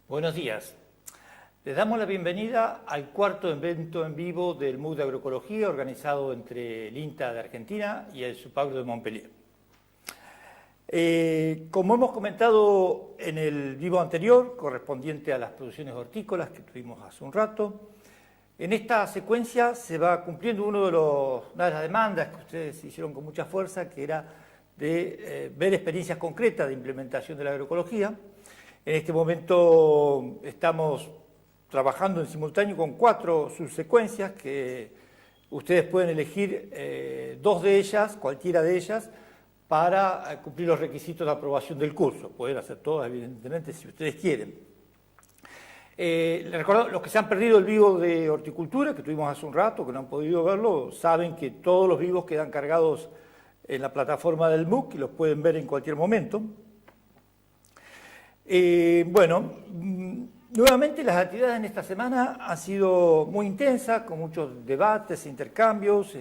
Buenos días. Les damos la bienvenida al cuarto evento en vivo del MOOC de Agroecología organizado entre el INTA de Argentina y el SUPAGRO de Montpellier. Como hemos comentado en el vivo anterior, correspondiente a las producciones hortícolas que tuvimos hace un rato, en esta secuencia se va cumpliendo una de las demandas que ustedes hicieron con mucha fuerza, que era de ver experiencias concretas de implementación de la agroecología. En este momento estamos trabajando en simultáneo con 4 subsecuencias que ustedes pueden elegir 2 de ellas, cualquiera de ellas, para cumplir los requisitos de aprobación del curso. Pueden hacer todas, evidentemente, si ustedes quieren. Les recuerdo, los que se han perdido el vivo de horticultura, que tuvimos hace un rato, que no han podido verlo, saben que todos los vivos quedan cargados en la plataforma del MOOC y los pueden ver en cualquier momento. Nuevamente las actividades en esta semana han sido muy intensas, con muchos debates, intercambios,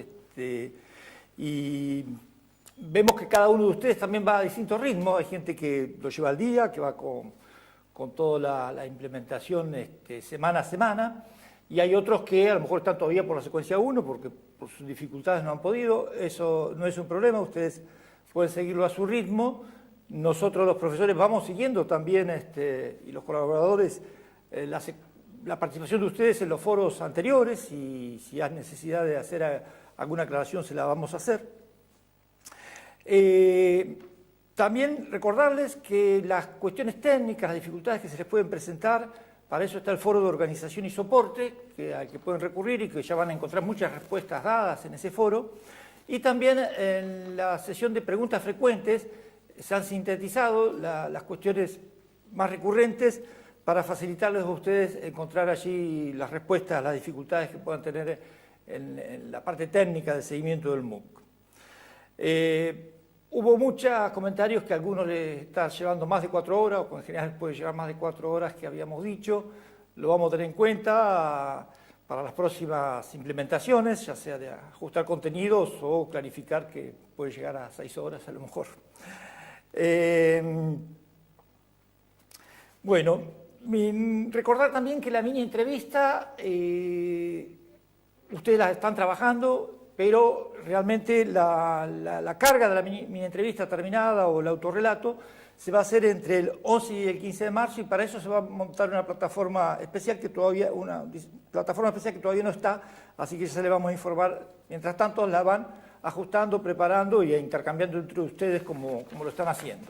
y vemos que cada uno de ustedes también va a distintos ritmos. Hay gente que lo lleva al día, que va con toda la implementación semana a semana, y hay otros que a lo mejor están todavía por la secuencia 1, porque por sus dificultades no han podido. Eso no es un problema, ustedes pueden seguirlo a su ritmo. Nosotros los profesores vamos siguiendo también, y los colaboradores, la participación de ustedes en los foros anteriores, y si hay necesidad de hacer alguna aclaración se la vamos a hacer. También recordarles que las cuestiones técnicas, las dificultades que se les pueden presentar, para eso está el foro de organización y soporte, al que pueden recurrir y que ya van a encontrar muchas respuestas dadas en ese foro. Y también en la sesión de preguntas frecuentes se han sintetizado las cuestiones más recurrentes para facilitarles a ustedes encontrar allí las respuestas a las dificultades que puedan tener en la parte técnica de seguimiento del MOOC. Hubo muchos comentarios que a algunos les están llevando más de 4 horas, o en general puede llevar más de 4 horas que habíamos dicho. Lo vamos a tener en cuenta para las próximas implementaciones, ya sea de ajustar contenidos o clarificar, que puede llegar a 6 horas a lo mejor. Recordar también que la mini entrevista, ustedes la están trabajando, pero realmente la carga de la mini entrevista terminada o el autorrelato se va a hacer entre el 11 y el 15 de marzo, y para eso se va a montar una plataforma especial que todavía no está, así que ya se le vamos a informar. Mientras tanto la van ajustando, preparando y intercambiando entre ustedes como lo están haciendo.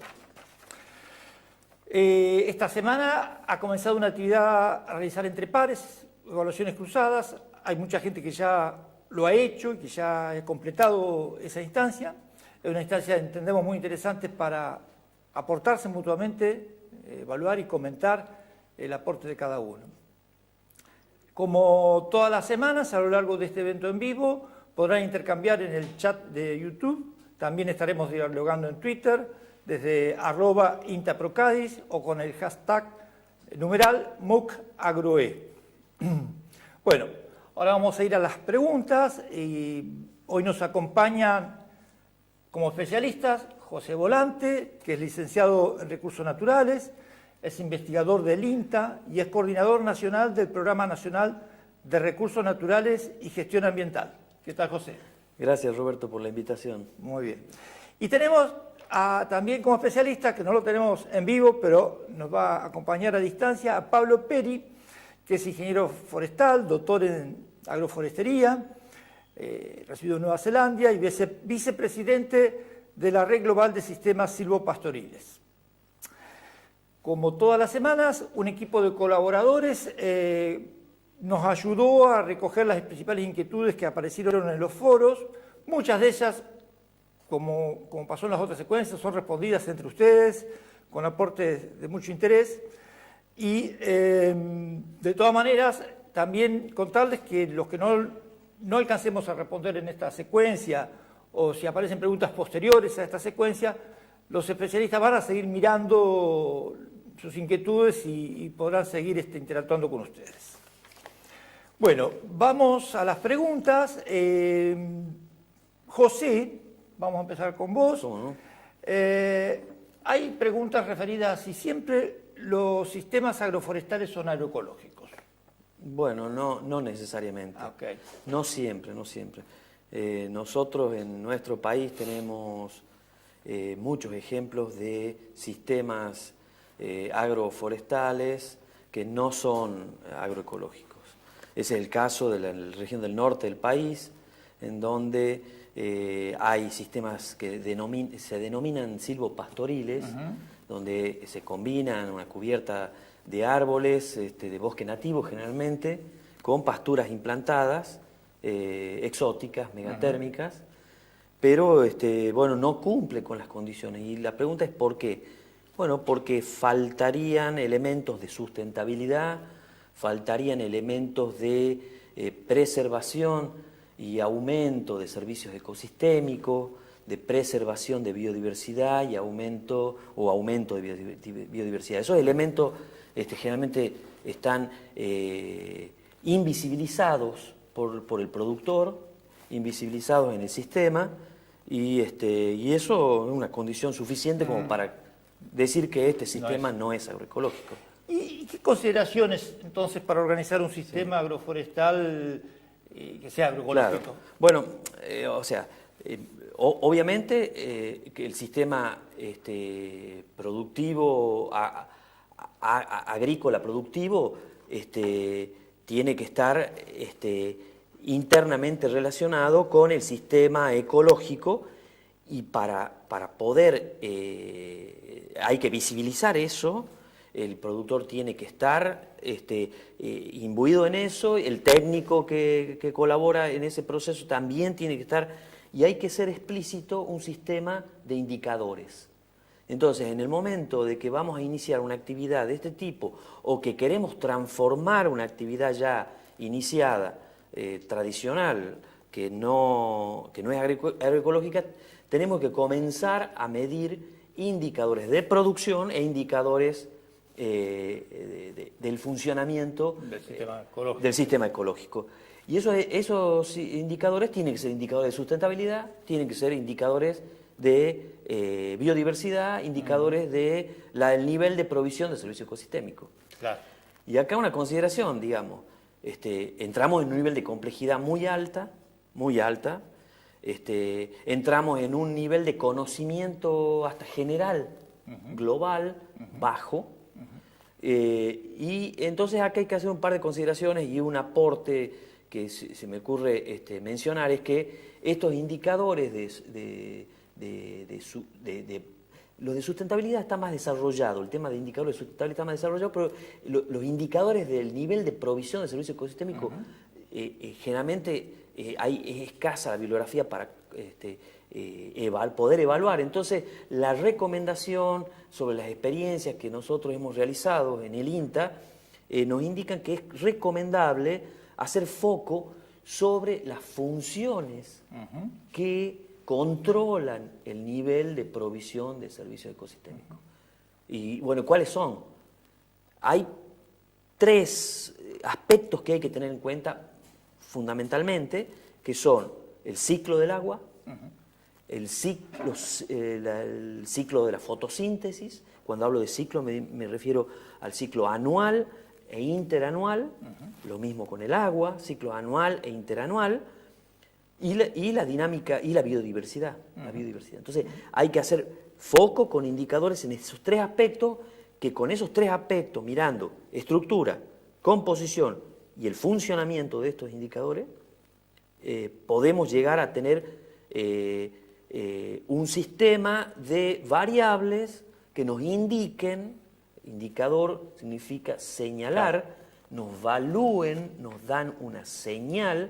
Esta semana ha comenzado una actividad a realizar entre pares, evaluaciones cruzadas. Hay mucha gente que ya lo ha hecho y que ya ha completado esa instancia. Es una instancia, entendemos, muy interesante para aportarse mutuamente, evaluar y comentar el aporte de cada uno. Como todas las semanas, a lo largo de este evento en vivo, podrán intercambiar en el chat de YouTube. También estaremos dialogando en Twitter desde @INTAPROCADIS o con el hashtag numeral MOOCAgroe. Bueno, ahora vamos a ir a las preguntas. Y hoy nos acompañan como especialistas José Volante, que es licenciado en Recursos Naturales, es investigador del INTA y es coordinador nacional del Programa Nacional de Recursos Naturales y Gestión Ambiental. ¿Qué tal, José? Gracias, Roberto, por la invitación. Muy bien. Y tenemos también como especialista, que no lo tenemos en vivo, pero nos va a acompañar a distancia, a Pablo Peri, que es ingeniero forestal, doctor en agroforestería, residido en Nueva Zelanda y vicepresidente de la Red Global de Sistemas Silvopastoriles. Como todas las semanas, un equipo de colaboradores nos ayudó a recoger las principales inquietudes que aparecieron en los foros. Muchas de ellas, como pasó en las otras secuencias, son respondidas entre ustedes con aportes de mucho interés. Y de todas maneras, también contarles que los que no alcancemos a responder en esta secuencia, o si aparecen preguntas posteriores a esta secuencia, los especialistas van a seguir mirando sus inquietudes y podrán seguir interactuando con ustedes. Bueno, vamos a las preguntas. José, vamos a empezar con vos. ¿Cómo no? Hay preguntas referidas a si siempre los sistemas agroforestales son agroecológicos. Bueno, no necesariamente. Okay. No siempre, no siempre. Nosotros en nuestro país tenemos muchos ejemplos de sistemas agroforestales que no son agroecológicos. Ese es el caso de la región del norte del país, en donde hay sistemas que se denominan silvopastoriles, donde se combinan una cubierta de árboles, de bosque nativo generalmente, con pasturas implantadas, exóticas, megatérmicas, pero bueno, no cumple con las condiciones. Y la pregunta es ¿por qué? Bueno, porque faltarían elementos de sustentabilidad, faltarían elementos de preservación y aumento de servicios ecosistémicos, de preservación de biodiversidad y aumento de biodiversidad. Esos elementos generalmente están invisibilizados por el productor, invisibilizados en el sistema, y eso es una condición suficiente como para decir que este sistema no es agroecológico. ¿Y qué consideraciones entonces para organizar un sistema agroforestal que sea agroecológico? Claro. Bueno, obviamente que el sistema productivo, agrícola productivo, tiene que estar internamente relacionado con el sistema ecológico, y para poder, hay que visibilizar eso. El productor tiene que estar imbuido en eso, el técnico que colabora en ese proceso también tiene que estar, y hay que ser explícito un sistema de indicadores. Entonces, en el momento de que vamos a iniciar una actividad de este tipo, o que queremos transformar una actividad ya iniciada, tradicional, que no es agroecológica, tenemos que comenzar a medir indicadores de producción e indicadores del funcionamiento del sistema ecológico. Y esos indicadores tienen que ser indicadores de sustentabilidad, tienen que ser indicadores de biodiversidad, indicadores del nivel de provisión de servicio ecosistémico. Claro. Y acá una consideración, digamos, entramos en un nivel de complejidad muy alta, entramos en un nivel de conocimiento hasta general, global, bajo, y entonces acá hay que hacer un par de consideraciones, y un aporte que se me ocurre mencionar es que estos indicadores lo de sustentabilidad está más desarrollado, el tema de indicadores de sustentabilidad está más desarrollado, pero los indicadores del nivel de provisión de servicio ecosistémico, generalmente es escasa la bibliografía para poder evaluar. Entonces, la recomendación sobre las experiencias que nosotros hemos realizado en el INTA nos indican que es recomendable hacer foco sobre las funciones que controlan el nivel de provisión de servicios ecosistémicos. Y bueno, ¿cuáles son? Hay 3 aspectos que hay que tener en cuenta fundamentalmente, que son el ciclo del agua, el ciclo de la fotosíntesis. Cuando hablo de ciclo me refiero al ciclo anual e interanual, lo mismo con el agua, ciclo anual e interanual, y la dinámica y la biodiversidad. Entonces hay que hacer foco con indicadores en esos 3 aspectos, que con esos 3 aspectos, mirando estructura, composición y el funcionamiento de estos indicadores, podemos llegar a tener un sistema de variables que nos indiquen. Indicador significa señalar, nos valúen, nos dan una señal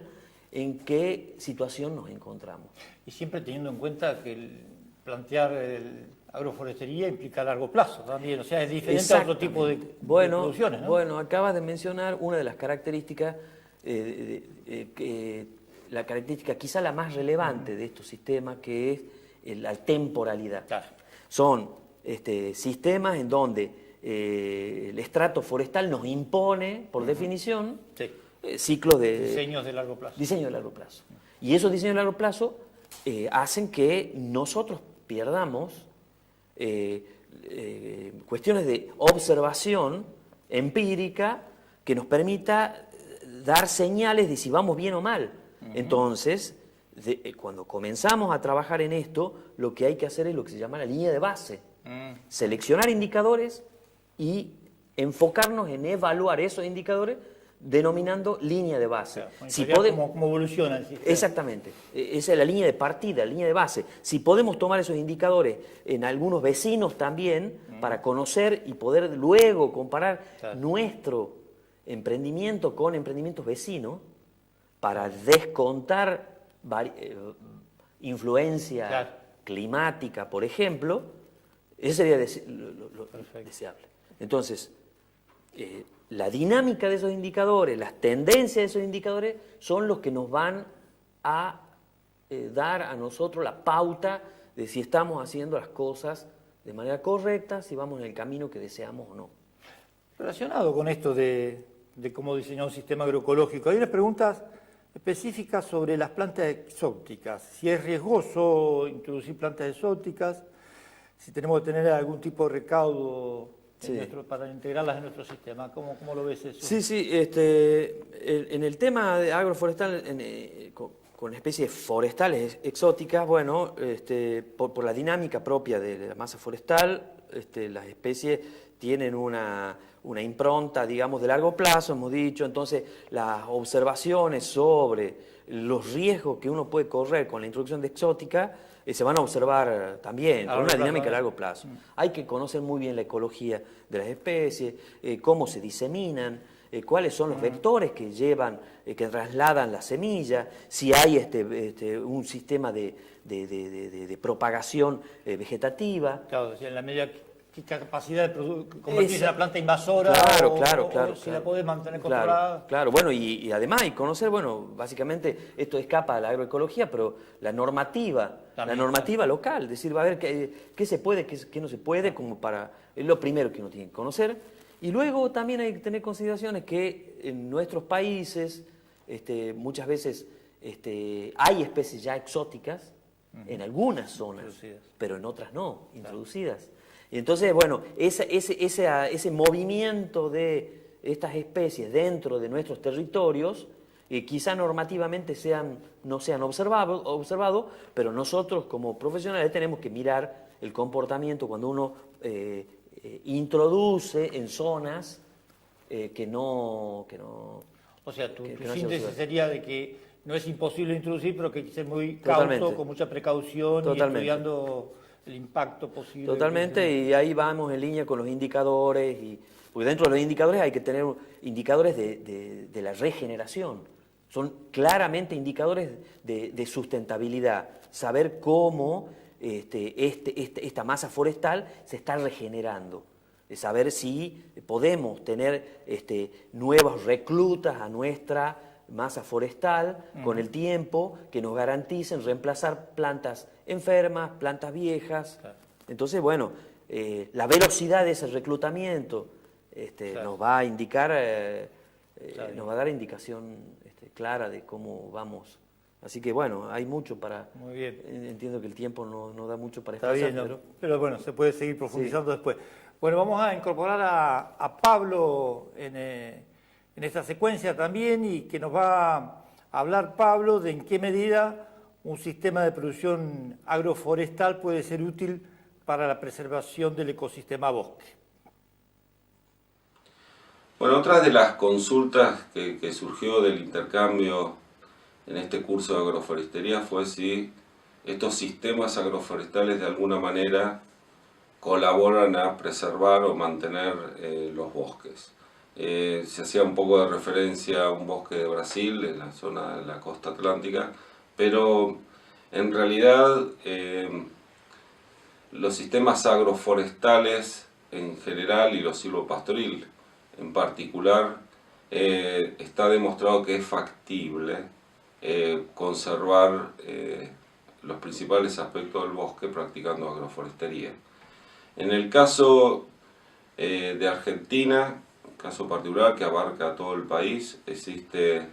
en qué situación nos encontramos. Y siempre teniendo en cuenta que plantear agroforestería implica a largo plazo también, o sea, es diferente a otro tipo de producciones, ¿no? Bueno, acabas de mencionar una de las características, la característica quizá la más relevante de estos sistemas, que es la temporalidad. Claro. Son sistemas en donde el estrato forestal nos impone, por definición, ciclos de... Diseños de largo plazo. Diseños de largo plazo. Y esos diseños de largo plazo hacen que nosotros perdamos cuestiones de observación empírica que nos permita dar señales de si vamos bien o mal. Entonces, cuando comenzamos a trabajar en esto, lo que hay que hacer es lo que se llama la línea de base. Seleccionar indicadores y enfocarnos en evaluar esos indicadores denominando línea de base. Claro, si cómo evoluciona el sistema. Exactamente. Esa es la línea de partida, la línea de base. Si podemos tomar esos indicadores en algunos vecinos también, para conocer y poder luego comparar nuestro emprendimiento con emprendimientos vecinos, para descontar influencia climática, por ejemplo, eso sería lo deseable. Entonces, la dinámica de esos indicadores, las tendencias de esos indicadores son los que nos van a dar a nosotros la pauta de si estamos haciendo las cosas de manera correcta, si vamos en el camino que deseamos o no. Relacionado con esto de cómo diseñar un sistema agroecológico, hay unas preguntas específicas sobre las plantas exóticas. Si es riesgoso introducir plantas exóticas, si tenemos que tener algún tipo de recaudo para integrarlas en nuestro sistema. ¿Cómo lo ves eso? Sí, en el tema de agroforestal, con especies forestales exóticas, bueno, por la dinámica propia de la masa forestal, las especies tienen una impronta, digamos, de largo plazo, hemos dicho. Entonces las observaciones sobre los riesgos que uno puede correr con la introducción de exótica se van a observar también, con una dinámica a largo plazo. Hay que conocer muy bien la ecología de las especies, cómo se diseminan, cuáles son los vectores que llevan, que trasladan la semilla, si hay un sistema de propagación vegetativa. Claro, en la medida ¿qué capacidad de convertirse en una planta invasora? Claro, si la podés mantener controlada. Claro, bueno, y además hay que conocer, bueno, básicamente esto escapa a la agroecología, pero la normativa local, decir, va a ver qué se puede, qué no se puede, como es lo primero que uno tiene que conocer. Y luego también hay que tener consideraciones que en nuestros países muchas veces hay especies ya exóticas, en algunas zonas, pero en otras no, introducidas. Y entonces, bueno, ese movimiento de estas especies dentro de nuestros territorios, quizá normativamente no sean observados, pero nosotros como profesionales tenemos que mirar el comportamiento cuando uno introduce en zonas que no... O sea, tu síntesis sería de que no es imposible introducir, pero que hay que ser muy cauto, con mucha precaución y estudiando el impacto posible. Totalmente, y ahí vamos en línea con los indicadores, porque dentro de los indicadores hay que tener indicadores de la regeneración. Son claramente indicadores de sustentabilidad, saber cómo esta masa forestal se está regenerando, saber si podemos tener nuevas reclutas a nuestra masa forestal con el tiempo, que nos garanticen reemplazar plantas enfermas, plantas viejas. Entonces, bueno, la velocidad de ese reclutamiento nos va a indicar, nos va a dar indicación clara de cómo vamos. Así que bueno, hay mucho para... Muy bien. Entiendo que el tiempo no da mucho para expresar. Está bien, pero bueno, se puede seguir profundizando después. Bueno, vamos a incorporar a Pablo en esta secuencia también, y que nos va a hablar Pablo de en qué medida un sistema de producción agroforestal puede ser útil para la preservación del ecosistema bosque. Bueno, otra de las consultas que surgió del intercambio en este curso de agroforestería fue si estos sistemas agroforestales de alguna manera colaboran a preservar o mantener los bosques. Se hacía un poco de referencia a un bosque de Brasil, en la zona de la costa atlántica, pero en realidad los sistemas agroforestales en general y los silvopastoriles en particular, está demostrado que es factible conservar los principales aspectos del bosque practicando agroforestería. En el caso de Argentina, caso particular que abarca todo el país, existe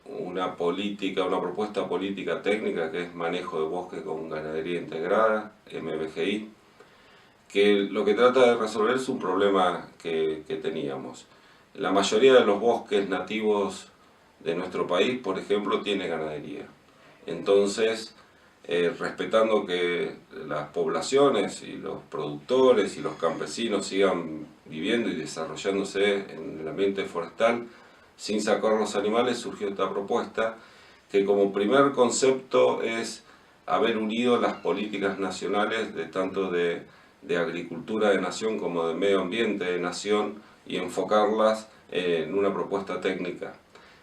una propuesta política técnica que es manejo de bosque con ganadería integrada, MBGI, que lo que trata de resolver es un problema que teníamos. La mayoría de los bosques nativos de nuestro país, por ejemplo, tiene ganadería. Entonces, respetando que las poblaciones y los productores y los campesinos sigan viviendo y desarrollándose en el ambiente forestal sin sacar los animales, surgió esta propuesta que como primer concepto es haber unido las políticas nacionales de tanto de agricultura de nación como de medio ambiente de nación y enfocarlas en una propuesta técnica.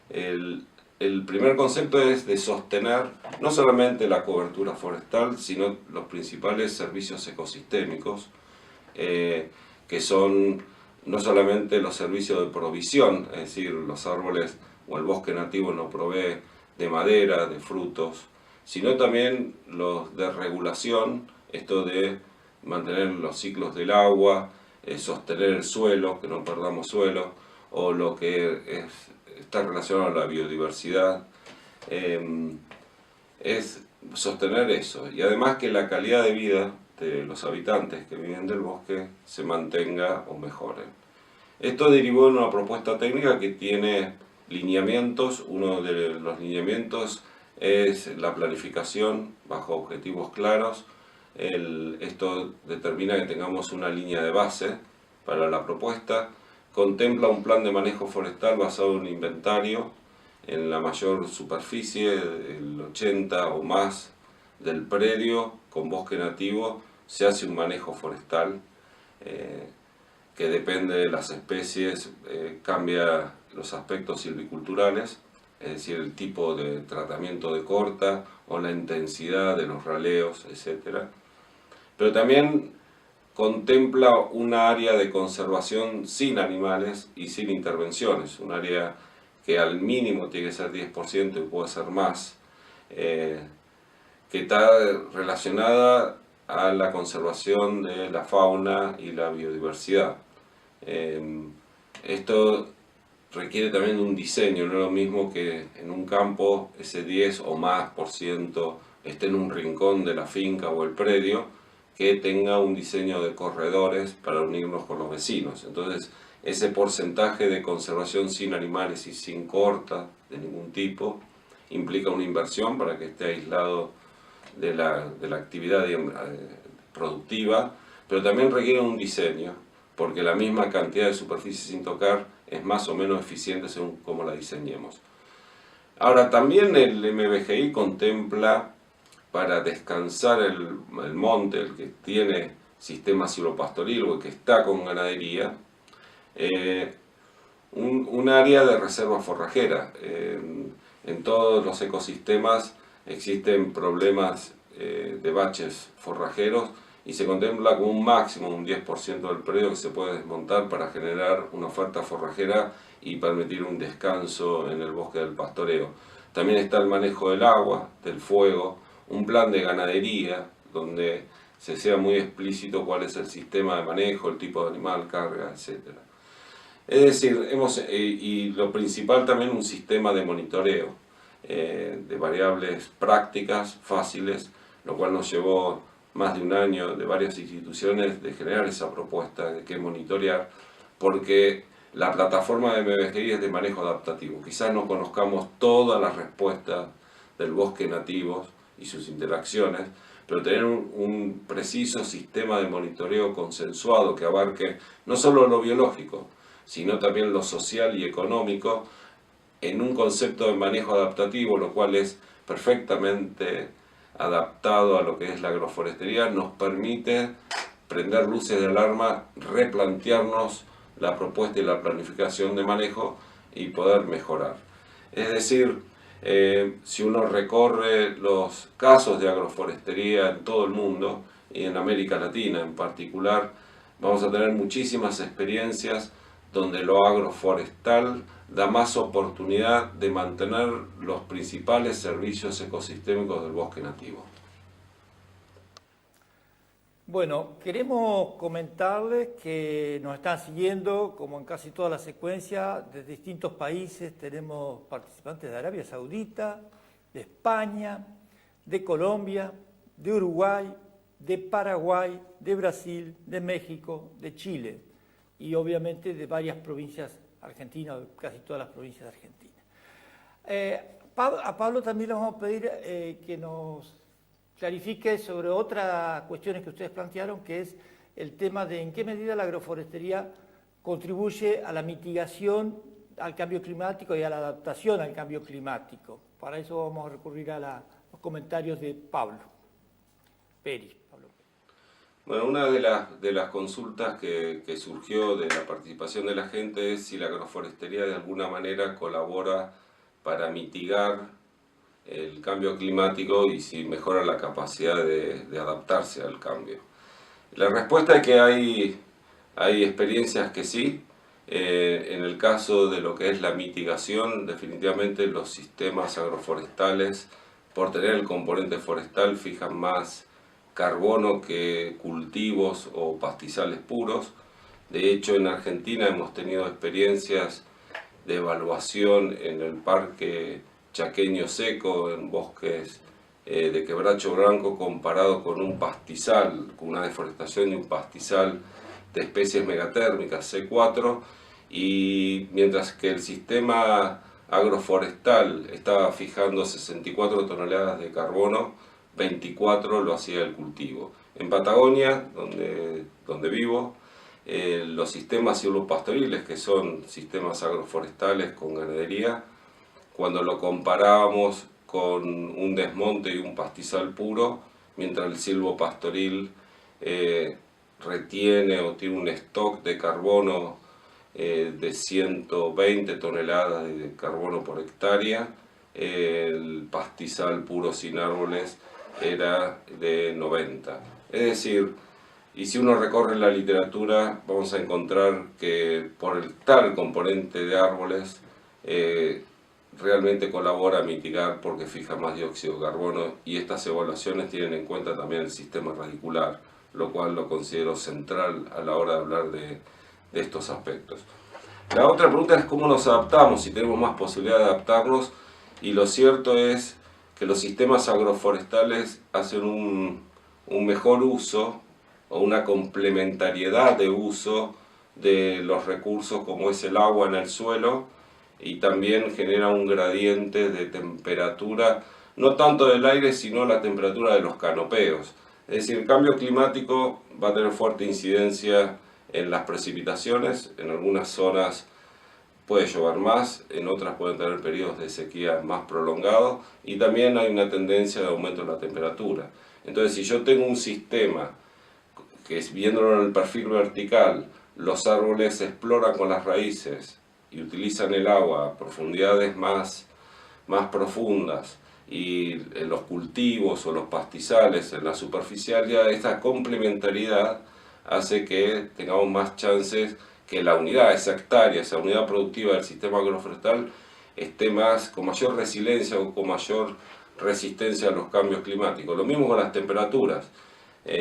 El primer concepto es de sostener no solamente la cobertura forestal, sino los principales servicios ecosistémicos, que son no solamente los servicios de provisión, es decir, los árboles o el bosque nativo nos provee de madera, de frutos, sino también los de regulación, esto de mantener los ciclos del agua, sostener el suelo, que no perdamos suelo, o lo que está relacionado a la biodiversidad, es sostener eso. Y además que la calidad de vida de los habitantes que viven del bosque se mantenga o mejore. Esto derivó en una propuesta técnica que tiene lineamientos. Uno de los lineamientos es la planificación bajo objetivos claros. Esto determina que tengamos una línea de base para la propuesta. Contempla un plan de manejo forestal basado en un inventario en la mayor superficie, el 80 o más del predio con bosque nativo. Se hace un manejo forestal que depende de las especies, cambia los aspectos silviculturales, es decir, el tipo de tratamiento de corta o la intensidad de los raleos, etc. Pero también contempla una área de conservación sin animales y sin intervenciones, un área que al mínimo tiene que ser 10% y puede ser más, que está relacionada a la conservación de la fauna y la biodiversidad. Esto requiere también de un diseño, no es lo mismo que en un campo ese 10 o más por ciento esté en un rincón de la finca o el predio, que tenga un diseño de corredores para unirnos con los vecinos. Entonces, ese porcentaje de conservación sin animales y sin corta de ningún tipo implica una inversión para que esté aislado de la actividad productiva, pero también requiere un diseño, porque la misma cantidad de superficie sin tocar es más o menos eficiente según cómo la diseñemos. Ahora, también el MBGI contempla para descansar el monte, el que tiene sistema silvopastoril o el que está con ganadería, un área de reserva forrajera. En todos los ecosistemas existen problemas de baches forrajeros y se contempla como un máximo, un 10% del predio que se puede desmontar para generar una oferta forrajera y permitir un descanso en el bosque del pastoreo. También está el manejo del agua, del fuego, un plan de ganadería donde se sea muy explícito cuál es el sistema de manejo, el tipo de animal, carga, etc. Es decir, y lo principal también un sistema de monitoreo de variables prácticas, fáciles, lo cual nos llevó más de un año de varias instituciones de generar esa propuesta de qué monitorear, porque la plataforma de MBGI es de manejo adaptativo. Quizás no conozcamos todas las respuestas del bosque nativos y sus interacciones, pero tener un preciso sistema de monitoreo consensuado que abarque no solo lo biológico, sino también lo social y económico, en un concepto de manejo adaptativo, lo cual es perfectamente adaptado a lo que es la agroforestería, nos permite prender luces de alarma, replantearnos la propuesta y la planificación de manejo y poder mejorar. Es decir, si uno recorre los casos de agroforestería en todo el mundo y en América Latina en particular, vamos a tener muchísimas experiencias donde lo agroforestal da más oportunidad de mantener los principales servicios ecosistémicos del bosque nativo. Bueno, queremos comentarles que nos están siguiendo, como en casi toda la secuencia, de distintos países. Tenemos participantes de Arabia Saudita, de España, de Colombia, de Uruguay, de Paraguay, de Brasil, de México, de Chile y obviamente de varias provincias argentinas, casi todas las provincias argentinas. A Pablo también le vamos a pedir que nos clarifique sobre otras cuestiones que ustedes plantearon, que es el tema de en qué medida la agroforestería contribuye a la mitigación al cambio climático y a la adaptación al cambio climático. Para eso vamos a recurrir a los comentarios de Pablo Peri. Bueno, una de las consultas que surgió de la participación de la gente es si la agroforestería de alguna manera colabora para mitigar el cambio climático y si mejora la capacidad de adaptarse al cambio. La respuesta es que hay experiencias que sí. En el caso de lo que es la mitigación, definitivamente los sistemas agroforestales, por tener el componente forestal, fijan más carbono que cultivos o pastizales puros. De hecho, en Argentina hemos tenido experiencias de evaluación en el Parque Chaqueño Seco, en bosques de quebracho blanco, comparado con un pastizal, con una deforestación de un pastizal de especies megatérmicas C4, y mientras que el sistema agroforestal estaba fijando 64 toneladas de carbono, 24 lo hacía el cultivo. En Patagonia, donde vivo, los sistemas silvopastoriles, que son sistemas agroforestales con ganadería, cuando lo comparábamos con un desmonte y un pastizal puro, mientras el silvopastoril retiene o tiene un stock de carbono de 120 toneladas de carbono por hectárea, el pastizal puro sin árboles era de 90. Es decir, y si uno recorre la literatura, vamos a encontrar que por el tal componente de árboles realmente colabora a mitigar porque fija más dióxido de carbono, y estas evaluaciones tienen en cuenta también el sistema radicular, lo cual lo considero central a la hora de hablar de estos aspectos. La otra pregunta es cómo nos adaptamos, si tenemos más posibilidad de adaptarnos, y lo cierto es que los sistemas agroforestales hacen un mejor uso o una complementariedad de uso de los recursos como es el agua en el suelo, y también genera un gradiente de temperatura, no tanto del aire, sino la temperatura de los canopeos. Es decir, el cambio climático va a tener fuerte incidencia en las precipitaciones. En algunas zonas puede llover más, en otras pueden tener periodos de sequía más prolongados, y también hay una tendencia de aumento de la temperatura. Entonces, si yo tengo un sistema que, viéndolo en el perfil vertical, los árboles exploran con las raíces y utilizan el agua a profundidades más profundas, y en los cultivos o los pastizales en la superficial, ya esta complementariedad hace que tengamos más chances que la unidad, esa hectárea, esa unidad productiva del sistema agroforestal esté más, con mayor resiliencia o con mayor resistencia a los cambios climáticos. Lo mismo con las temperaturas.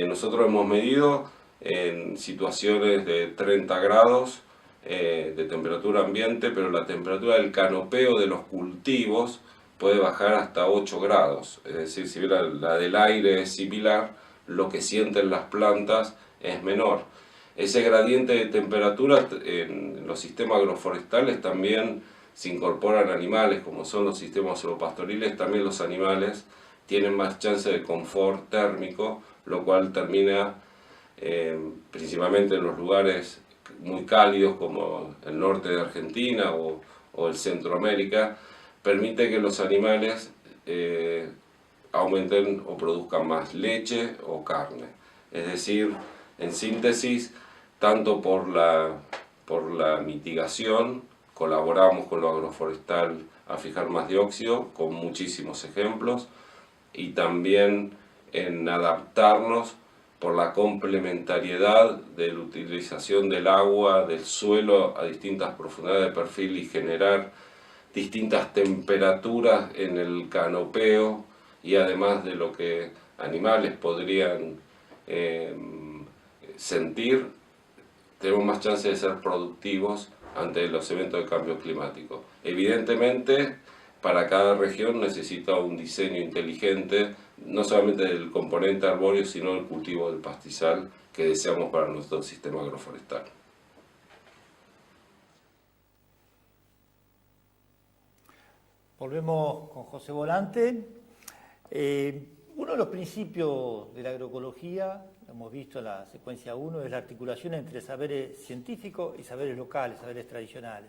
Nosotros hemos medido en situaciones de 30 grados de temperatura ambiente, pero la temperatura del canopeo de los cultivos puede bajar hasta 8 grados. Es decir, si bien la del aire es similar, lo que sienten las plantas es menor. Ese gradiente de temperatura en los sistemas agroforestales también se incorporan animales, como son los sistemas silvopastoriles. También los animales tienen más chance de confort térmico, lo cual termina principalmente en los lugares muy cálidos como el norte de Argentina o el Centroamérica, permite que los animales aumenten o produzcan más leche o carne. Es decir, en síntesis, tanto por la mitigación, colaboramos con lo agroforestal a fijar más dióxido, con muchísimos ejemplos, y también en adaptarnos por la complementariedad de la utilización del agua, del suelo a distintas profundidades de perfil, y generar distintas temperaturas en el canopeo, y además de lo que animales podrían sentir, tenemos más chance de ser productivos ante los eventos de cambio climático. Evidentemente, para cada región necesita un diseño inteligente, no solamente del componente arbóreo, sino del cultivo del pastizal que deseamos para nuestro sistema agroforestal. Volvemos con José Volante. Uno de los principios de la agroecología, lo hemos visto en la secuencia 1, es la articulación entre saberes científicos y saberes locales, saberes tradicionales.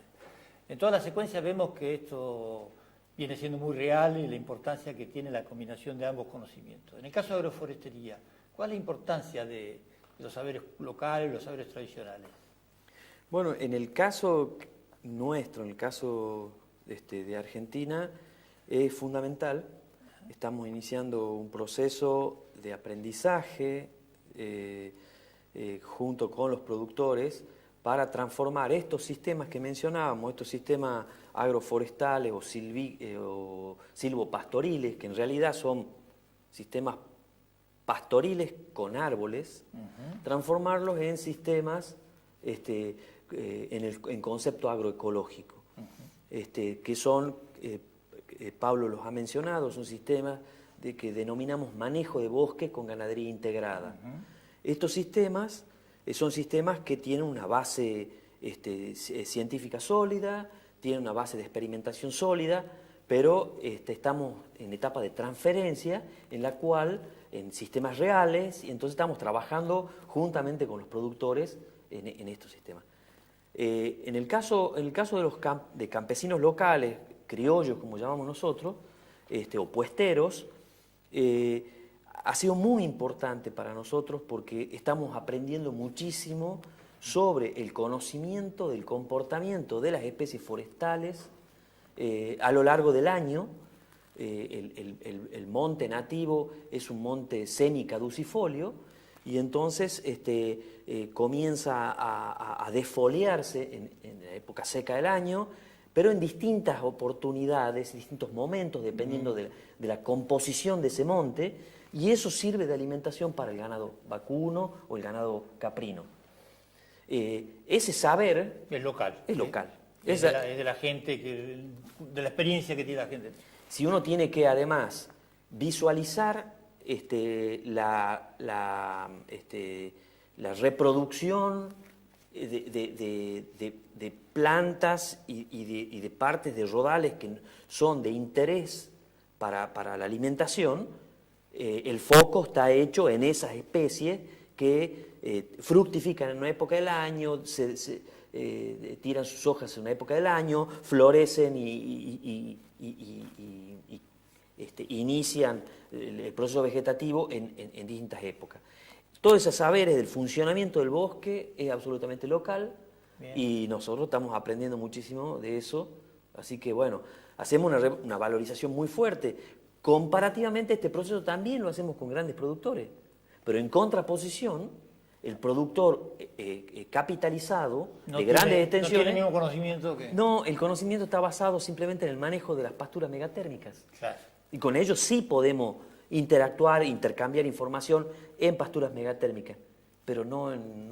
En toda la secuencia vemos que esto viene siendo muy real y la importancia que tiene la combinación de ambos conocimientos. En el caso de agroforestería, ¿cuál es la importancia de los saberes locales y los saberes tradicionales? Bueno, en el caso nuestro, en el caso de Argentina, es fundamental. Estamos iniciando un proceso de aprendizaje junto con los productores para transformar estos sistemas que mencionábamos, estos sistemas agroforestales o silvopastoriles, que en realidad son sistemas pastoriles con árboles, transformarlos en sistemas en concepto agroecológico, que son, Pablo los ha mencionado, son sistemas que denominamos manejo de bosque con ganadería integrada. Estos sistemas son sistemas que tienen una base científica sólida, tienen una base de experimentación sólida, pero estamos en etapa de transferencia en la cual, en sistemas reales, y entonces estamos trabajando juntamente con los productores en estos sistemas. En el caso de campesinos locales, criollos como llamamos nosotros, o puesteros, ha sido muy importante para nosotros porque estamos aprendiendo muchísimo sobre el conocimiento del comportamiento de las especies forestales a lo largo del año. El monte nativo es un monte semicaducifolio y entonces comienza a desfoliarse en la época seca del año, pero en distintas oportunidades, distintos momentos, dependiendo de la composición de ese monte, y eso sirve de alimentación para el ganado vacuno o el ganado caprino. Ese saber es local. Es local. Es de la gente, de la experiencia que tiene la gente. Si uno tiene que además visualizar la reproducción de plantas y de partes de rodales que son de interés para la alimentación, el foco está hecho en esas especies que fructifican en una época del año, tiran sus hojas en una época del año, florecen y inician el proceso vegetativo en distintas épocas. Todos esos saberes del funcionamiento del bosque es absolutamente local. Bien. Y nosotros estamos aprendiendo muchísimo de eso, así que bueno, hacemos una valorización muy fuerte. Comparativamente este proceso también lo hacemos con grandes productores, pero en contraposición, el productor capitalizado de grandes extensiones... No tiene el mismo conocimiento que... No, el conocimiento está basado simplemente en el manejo de las pasturas megatérmicas. Claro. Y con ellos sí podemos interactuar, intercambiar información en pasturas megatérmicas, pero no en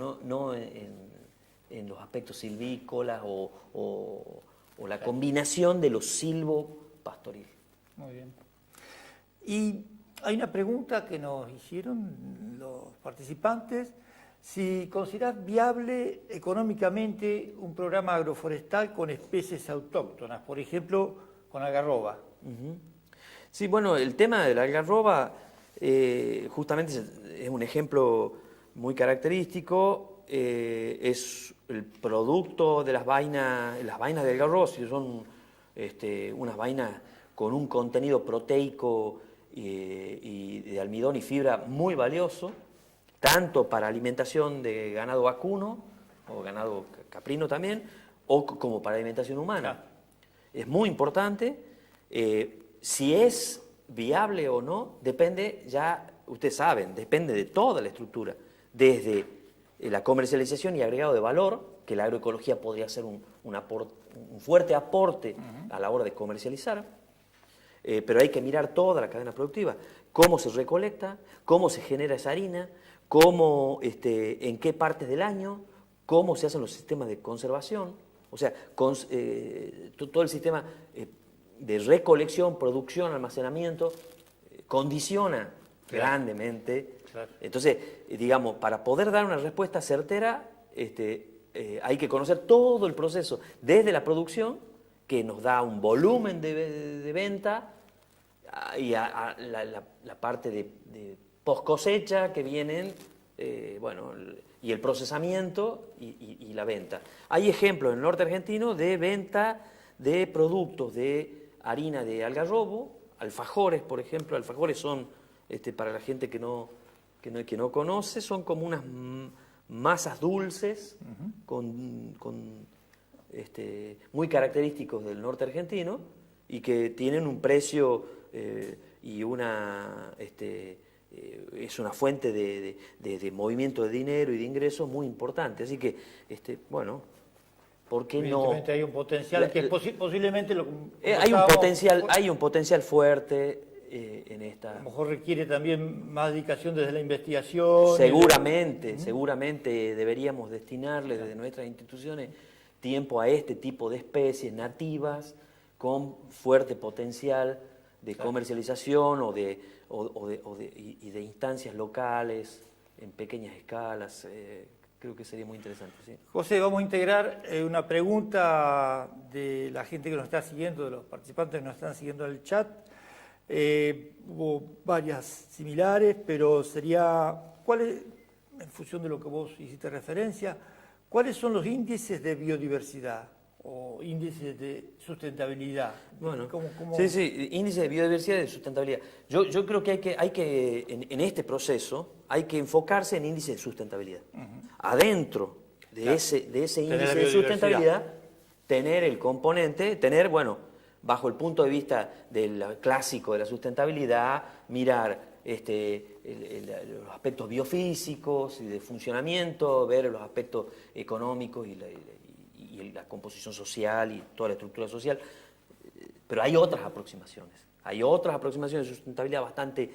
los aspectos silvícolas o la combinación de los silvopastoriles. Muy bien. Y hay una pregunta que nos hicieron los participantes, si considerás viable económicamente un programa agroforestal con especies autóctonas, por ejemplo, con algarroba. Sí, bueno, el tema de la algarroba justamente es un ejemplo muy característico, es el producto de las vainas de algarroba, son unas vainas con un contenido proteico y de almidón y fibra muy valioso, tanto para alimentación de ganado vacuno o ganado caprino también, como para alimentación humana. Claro. Es muy importante. Si es viable o no, depende, ya ustedes saben, depende de toda la estructura, desde la comercialización y agregado de valor, que la agroecología podría ser un fuerte aporte a la hora de comercializar, pero hay que mirar toda la cadena productiva, cómo se recolecta, cómo se genera esa harina, en qué partes del año, cómo se hacen los sistemas de conservación, o sea, todo el sistema de recolección, producción, almacenamiento, condiciona grandemente. Claro. Entonces, digamos, para poder dar una respuesta certera, hay que conocer todo el proceso, desde la producción, que nos da un volumen de venta, y a la parte de post cosecha, que vienen, bueno, y el procesamiento y la venta. Hay ejemplos en el norte argentino de venta de productos de harina de algarrobo, alfajores, por ejemplo. Alfajores son, para la gente que no conoce, son como unas masas dulces muy característicos del norte argentino y que tienen un precio y es una fuente de movimiento de dinero y de ingresos muy importante. Así que, bueno, ¿por qué no? Evidentemente hay un potencial que es posiblemente lo hay un potencial fuerte en esta. A lo mejor requiere también más dedicación desde la investigación. Seguramente deberíamos destinarle desde nuestras instituciones tiempo a este tipo de especies nativas con fuerte potencial de comercialización y de instancias locales en pequeñas escalas. Creo que sería muy interesante. ¿Sí? José, vamos a integrar una pregunta de la gente que nos está siguiendo, de los participantes que nos están siguiendo en el chat. Hubo varias similares, pero sería, en función de lo que vos hiciste referencia, ¿cuáles son los índices de biodiversidad o índices de sustentabilidad? Bueno, sí, índice de biodiversidad y de sustentabilidad. Yo creo que hay que en este proceso, hay que enfocarse en índice de sustentabilidad. Adentro de ese índice de sustentabilidad, tener el componente, bueno, bajo el punto de vista del clásico de la sustentabilidad, mirar los aspectos biofísicos y de funcionamiento, ver los aspectos económicos y la composición social y toda la estructura social. Pero hay otras aproximaciones. Hay otras aproximaciones de sustentabilidad bastante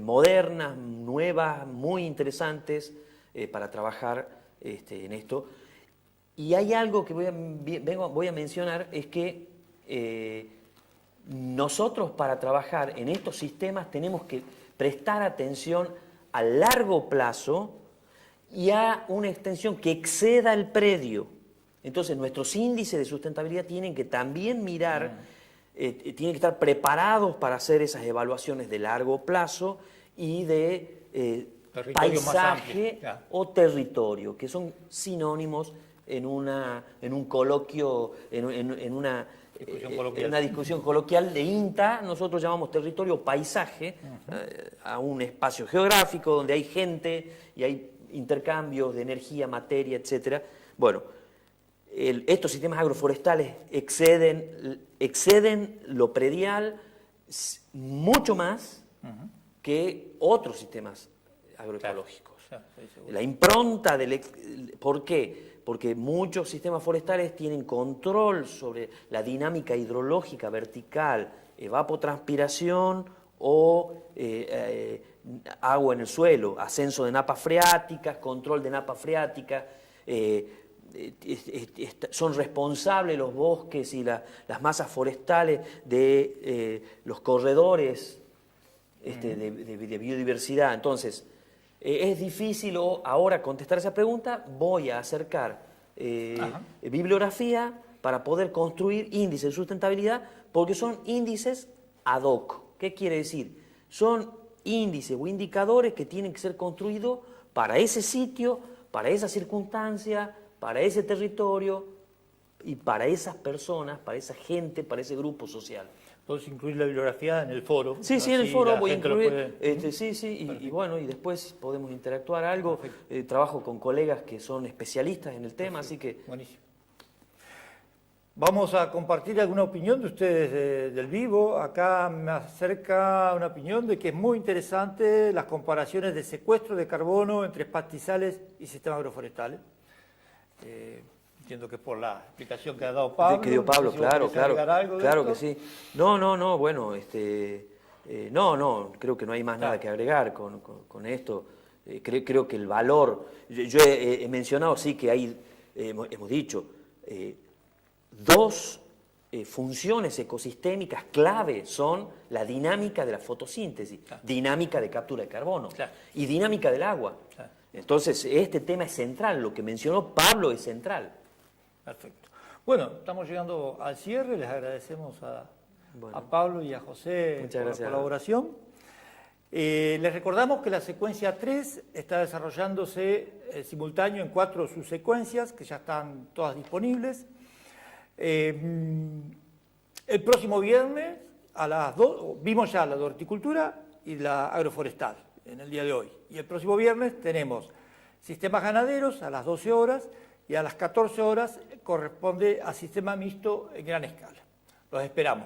modernas, nuevas, muy interesantes para trabajar en esto. Y hay algo que voy a mencionar, es que nosotros para trabajar en estos sistemas tenemos que prestar atención a largo plazo y a una extensión que exceda el predio. Entonces nuestros índices de sustentabilidad tienen que también mirar, tienen que estar preparados para hacer esas evaluaciones de largo plazo y de paisaje o territorio, que son sinónimos en un coloquio, en una discusión coloquial de INTA. Nosotros llamamos territorio paisaje a un espacio geográfico donde hay gente y hay intercambios de energía, materia, etc. Bueno, estos sistemas agroforestales exceden lo predial mucho más que otros sistemas agroecológicos. La impronta ¿por qué? Porque muchos sistemas forestales tienen control sobre la dinámica hidrológica vertical, evapotranspiración o agua en el suelo, ascenso de napas freáticas, control de napas freáticas. Son responsables los bosques y las masas forestales de los corredores de biodiversidad. Entonces, es difícil ahora contestar esa pregunta. Voy a acercar bibliografía para poder construir índices de sustentabilidad, porque son índices ad hoc. ¿Qué quiere decir? Son índices o indicadores que tienen que ser construidos para ese sitio, para esa circunstancia, para ese territorio y para esas personas, para esa gente, para ese grupo social. Entonces incluir la bibliografía en el foro. Sí, en el foro voy a incluir, y bueno, y después podemos interactuar algo. Trabajo con colegas que son especialistas en el tema, así que... Buenísimo. Vamos a compartir alguna opinión de ustedes del vivo. Acá me acerca una opinión de que es muy interesante las comparaciones de secuestro de carbono entre pastizales y sistemas agroforestales. Entiendo que es por la explicación que ha dado Pablo. Que dio Pablo, claro que sí. No, bueno, creo que no hay más nada que agregar con esto. Creo que el valor, yo he mencionado, sí, que hay, hemos dicho, dos funciones ecosistémicas clave son la dinámica de la fotosíntesis, dinámica de captura de carbono y dinámica del agua. Entonces, este tema es central, lo que mencionó Pablo es central. Perfecto. Bueno, estamos llegando al cierre, les agradecemos a Pablo y a José por la colaboración. Les recordamos que la secuencia 3 está desarrollándose simultáneo en 4 subsecuencias que ya están todas disponibles. El próximo viernes a las 2 vimos ya la de horticultura y la agroforestal en el día de hoy. Y el próximo viernes tenemos sistemas ganaderos a las 12 horas y a las 14 horas corresponde a sistema mixto en gran escala. Los esperamos.